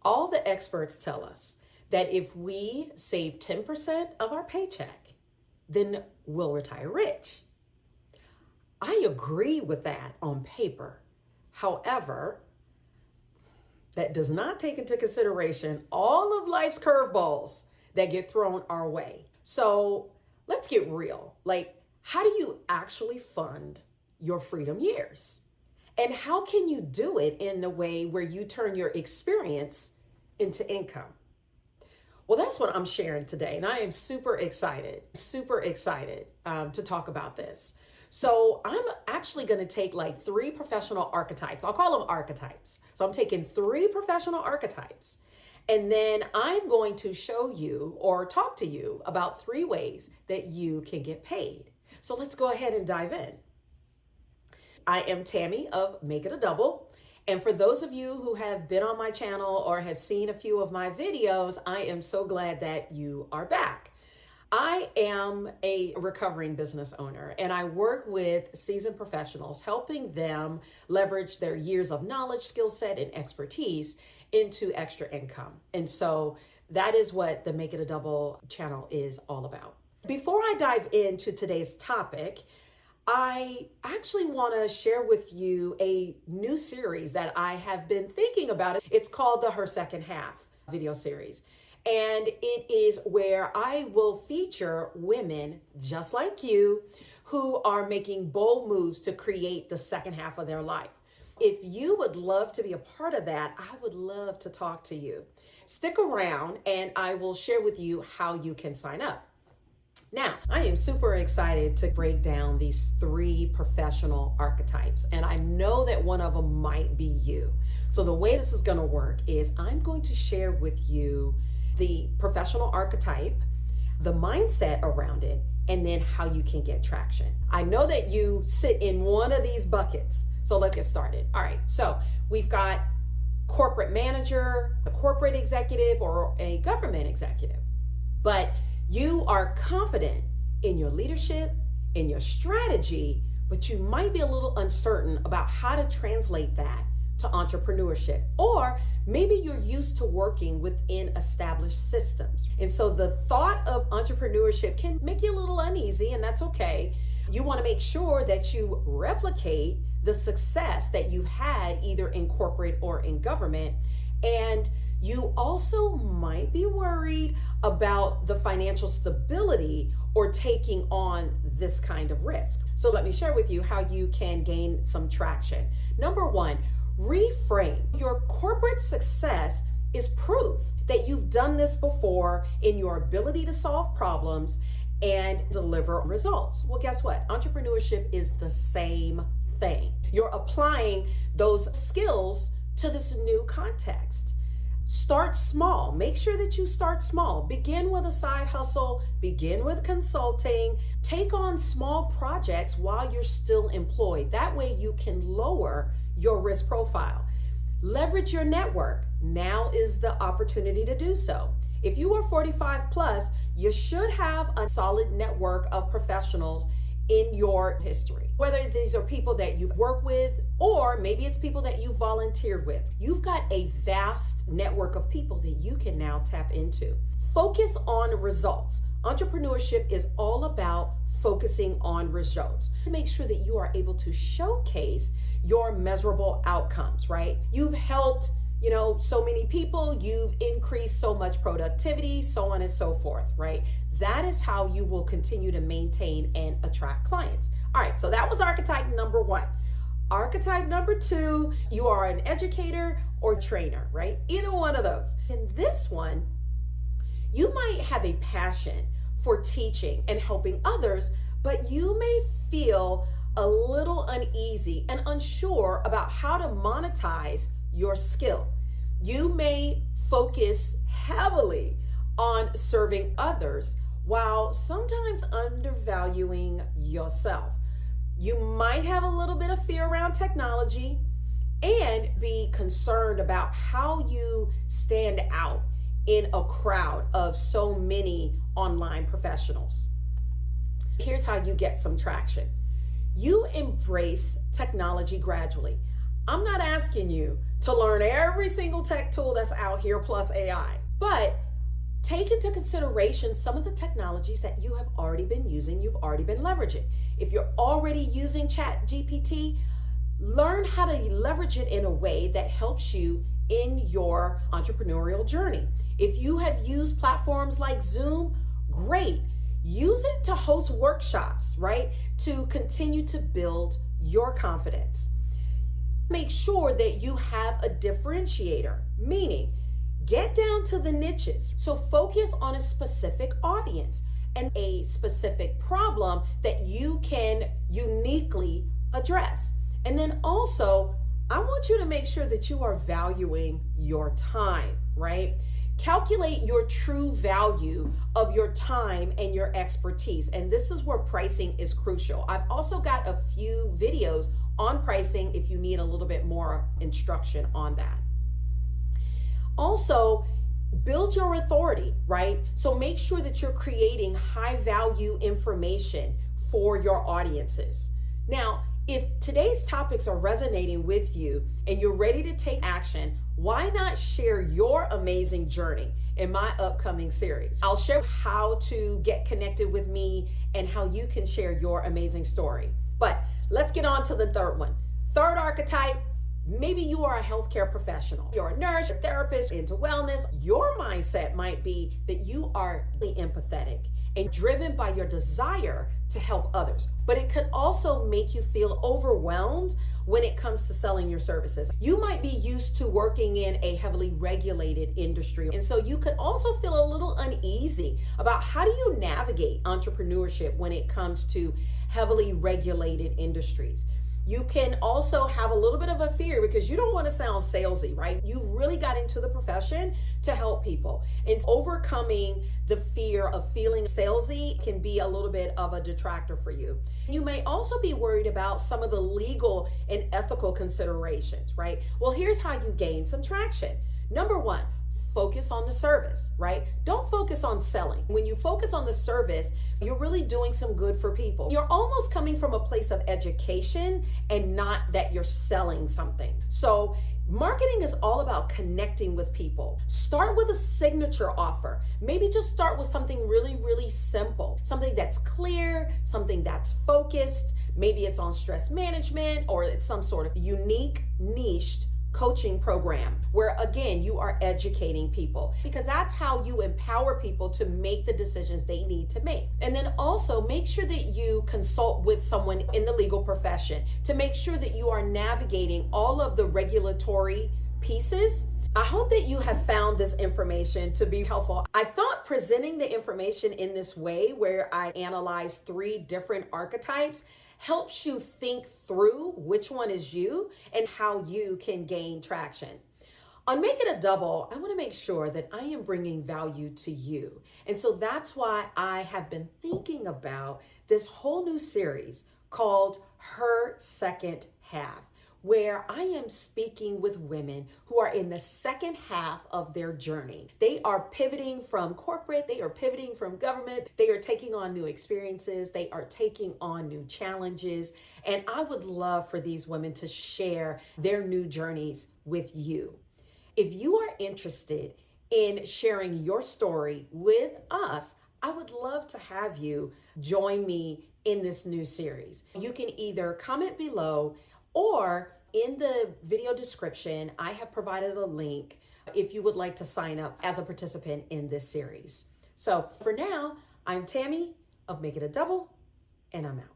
All the experts tell us that if we save 10% of our paycheck, then we'll retire rich. I agree with that on paper. However, that does not take into consideration all of life's curveballs that get thrown our way. So let's get real. Like, how do you actually fund your freedom years? And how can you do it in a way where you turn your experience into income? Well, that's what I'm sharing today. And I am super excited to talk about this. So I'm actually going to take like 3 professional archetypes. I'll call them archetypes. So I'm taking 3 professional archetypes. And then I'm going to show you or talk to you about 3 ways that you can get paid. So let's go ahead and dive in. I am Tammy of Make It a Double. And for those of you who have been on my channel or have seen a few of my videos, I am so glad that you are back. I am a recovering business owner, and I work with seasoned professionals, helping them leverage their years of knowledge, skill set, and expertise into extra income. And so that is what the Make It a Double channel is all about. Before I dive into today's topic, I actually want to share with you a new series that I have been thinking about. It's called the Her Second Half video series. And it is where I will feature women just like you who are making bold moves to create the second half of their life. If you would love to be a part of that, I would love to talk to you. Stick around and I will share with you how you can sign up. Now, I am super excited to break down these 3 professional archetypes, and I know that one of them might be you. So the way this is going to work is I'm going to share with you the professional archetype, the mindset around it, and then how you can get traction. I know that you sit in one of these buckets, so let's get started. All right, so we've got corporate manager, a corporate executive, or a government executive. But you are confident in your leadership, in your strategy, but you might be a little uncertain about how to translate that to entrepreneurship. Or maybe you're used to working within established systems. And so the thought of entrepreneurship can make you a little uneasy, and that's okay. You want to make sure that you replicate the success that you've had either in corporate or in government. And you also might be worried about the financial stability or taking on this kind of risk. So let me share with you how you can gain some traction. Number 1, reframe. Your corporate success is proof that you've done this before in your ability to solve problems and deliver results. Well, guess what? Entrepreneurship is the same thing. You're applying those skills to this new context. Start small. Make sure that you start small. Begin with a side hustle. Begin with consulting. Take on small projects while you're still employed. That way you can lower your risk profile. Leverage your network. Now is the opportunity to do so. If you are 45 plus, you should have a solid network of professionals in your history. Whether these are people that you work with, or maybe it's people that you volunteered with. You've got a vast network of people that you can now tap into. Focus on results. Entrepreneurship is all about focusing on results. Make sure that you are able to showcase your measurable outcomes, right? You've helped, so many people, you've increased so much productivity, so on and so forth, right? That is how you will continue to maintain and attract clients. All right, so that was archetype number 1. Archetype number 2, you are an educator or trainer, right? Either one of those. In this one, you might have a passion for teaching and helping others, but you may feel a little uneasy and unsure about how to monetize your skill. You may focus heavily on serving others while sometimes undervaluing yourself. You might have a little bit of fear around technology and be concerned about how you stand out in a crowd of so many online professionals. Here's how you get some traction. You embrace technology gradually. I'm not asking you to learn every single tech tool that's out here plus AI. But take into consideration some of the technologies that you have already been using, you've already been leveraging. If you're already using Chat GPT, learn how to leverage it in a way that helps you in your entrepreneurial journey. If you have used platforms like Zoom, great. Use it to host workshops, right? To continue to build your confidence. Make sure that you have a differentiator, meaning get down to the niches. So focus on a specific audience and a specific problem that you can uniquely address. And then also, I want you to make sure that you are valuing your time, right? Calculate your true value of your time and your expertise. And this is where pricing is crucial. I've also got a few videos on pricing if you need a little bit more instruction on that. Also, build your authority, right? So make sure that you're creating high value information for your audiences. Now, if today's topics are resonating with you and you're ready to take action, why not share your amazing journey in my upcoming series? I'll share how to get connected with me and how you can share your amazing story. But let's get on to the third one. Third archetype. Maybe you are a healthcare professional. You're a nurse, a therapist, into wellness. Your mindset might be that you are empathetic and driven by your desire to help others. But it could also make you feel overwhelmed when it comes to selling your services. You might be used to working in a heavily regulated industry. And so you could also feel a little uneasy about how do you navigate entrepreneurship when it comes to heavily regulated industries. You can also have a little bit of a fear because you don't want to sound salesy, right? You really got into the profession to help people. And overcoming the fear of feeling salesy can be a little bit of a detractor for you. You may also be worried about some of the legal and ethical considerations, right? Well, here's how you gain some traction. Number one, focus on the service, right? Don't focus on selling. When you focus on the service, you're really doing some good for people. You're almost coming from a place of education and not that you're selling something. So marketing is all about connecting with people. Start with a signature offer. Maybe just start with something really, really simple, something that's clear, something that's focused. Maybe it's on stress management or it's some sort of unique, niched coaching program where again you are educating people, because that's how you empower people to make the decisions they need to make. And then also make sure that you consult with someone in the legal profession to make sure that you are navigating all of the regulatory pieces. I hope that you have found this information to be helpful. I thought presenting the information in this way, where I analyze 3 different archetypes, helps you think through which one is you and how you can gain traction. On Make It a Double, I want to make sure that I am bringing value to you. And so that's why I have been thinking about this whole new series called Her Second Half, where I am speaking with women who are in the second half of their journey. They are pivoting from corporate, they are pivoting from government, they are taking on new experiences, they are taking on new challenges, and I would love for these women to share their new journeys with you. If you are interested in sharing your story with us, I would love to have you join me in this new series. You can either comment below, or in the video description, I have provided a link if you would like to sign up as a participant in this series. So for now, I'm Tammy of Make It a Double, and I'm out.